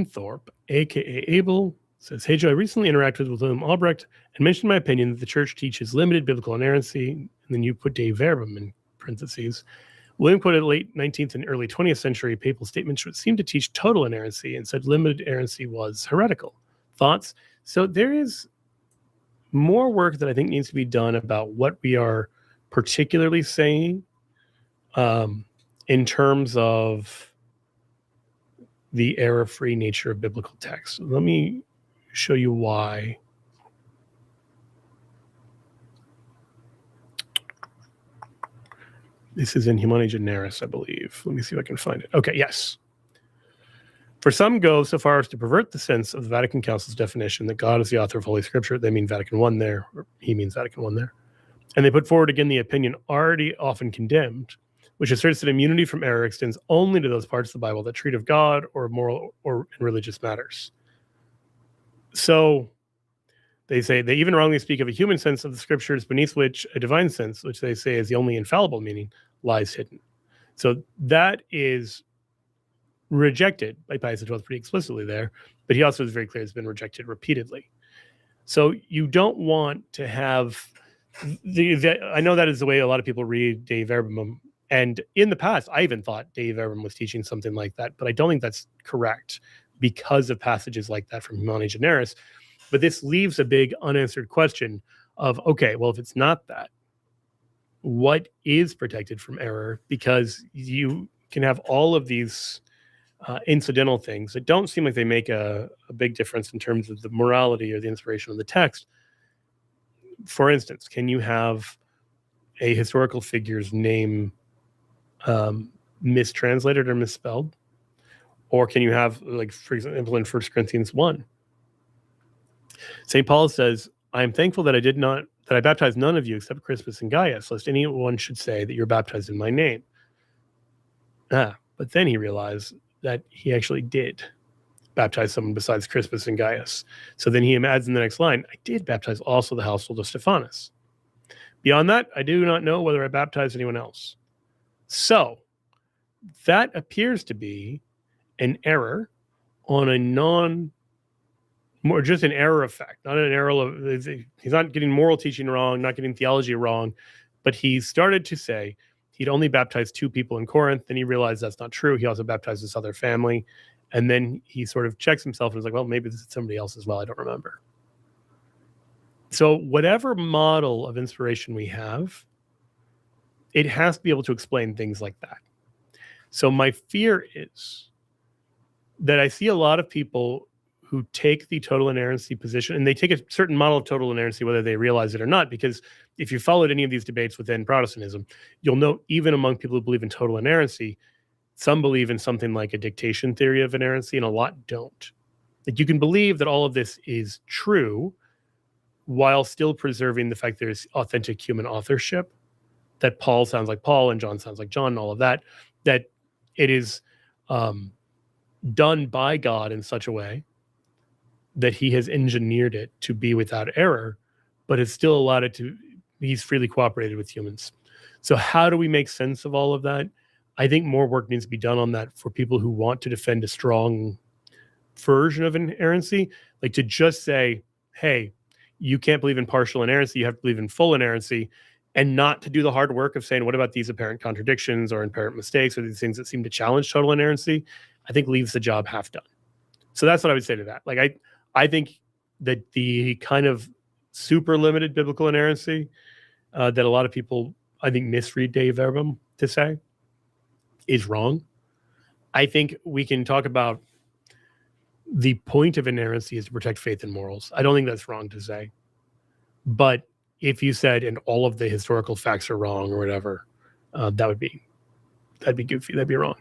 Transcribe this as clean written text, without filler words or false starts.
Thorpe, aka Abel, says, "Hey Joe, I recently interacted with William Albrecht and mentioned my opinion that the church teaches limited biblical inerrancy," and then you put Dave Verbum in parentheses. William quoted late 19th and early 20th century papal statements which seemed to teach total inerrancy and said limited inerrancy was heretical. Thoughts? So there is more work that I think needs to be done about what we are particularly saying in terms of the error-free nature of biblical text. Let me show you why. This is in Humani Generis, I believe. Let me see if I can find it. Okay, yes. For some go so far as to pervert the sense of the Vatican Council's definition that God is the author of Holy Scripture. They mean Vatican I there, or he means Vatican I there. And they put forward again the opinion already often condemned, which asserts that immunity from error extends only to those parts of the Bible that treat of God or moral or religious matters. So they say they even wrongly speak of a human sense of the scriptures beneath which a divine sense, which they say is the only infallible meaning, lies hidden. So that is rejected by Pius XII pretty explicitly there, but he also is very clear it's been rejected repeatedly. So you don't want to have I know that is the way a lot of people read Dei Verbum. And in the past, I even thought Dei Verbum was teaching something like that, but I don't think that's correct because of passages like that from Humani Generis. But this leaves a big unanswered question of, okay, well, if it's not that, what is protected from error? Because you can have all of these incidental things that don't seem like they make a big difference in terms of the morality or the inspiration of the text. For instance, can you have a historical figure's name mistranslated or misspelled? Or can you have, like, for example, in 1 Corinthians 1, St. Paul says, "I am thankful that I baptized none of you except Crispus and Gaius, lest anyone should say that you're baptized in my name." But then he realized that he actually did baptize someone besides Crispus and Gaius. So then he adds in the next line, "I did baptize also the household of Stephanas. Beyond that, I do not know whether I baptized anyone else." So that appears to be an error on a just an error effect, not an error of, he's not getting moral teaching wrong, not getting theology wrong, but he started to say he'd only baptized 2 people in Corinth. Then he realized that's not true. He also baptized this other family. And then he sort of checks himself and is like, well, maybe this is somebody else as well. I don't remember. So whatever model of inspiration we have, it has to be able to explain things like that. So my fear is that I see a lot of people who take the total inerrancy position, and they take a certain model of total inerrancy, whether they realize it or not, because if you followed any of these debates within Protestantism, you'll know even among people who believe in total inerrancy, some believe in something like a dictation theory of inerrancy, and a lot don't. Like, you can believe that all of this is true while still preserving the fact there's authentic human authorship, that Paul sounds like Paul and John sounds like John and all of that, that it is done by God in such a way that he has engineered it to be without error, but has still allowed it to, he's freely cooperated with humans. So how do we make sense of all of that? I think more work needs to be done on that for people who want to defend a strong version of inerrancy, like to just say, hey, you can't believe in partial inerrancy, you have to believe in full inerrancy, and not to do the hard work of saying, what about these apparent contradictions or apparent mistakes or these things that seem to challenge total inerrancy, I think leaves the job half done. So that's what I would say to that. Like, I think that the kind of super limited biblical inerrancy that a lot of people, I think, misread Dei Verbum to say is wrong. I think we can talk about the point of inerrancy is to protect faith and morals. I don't think that's wrong to say. But if you said, and all of the historical facts are wrong or whatever, that'd be goofy. That'd be wrong.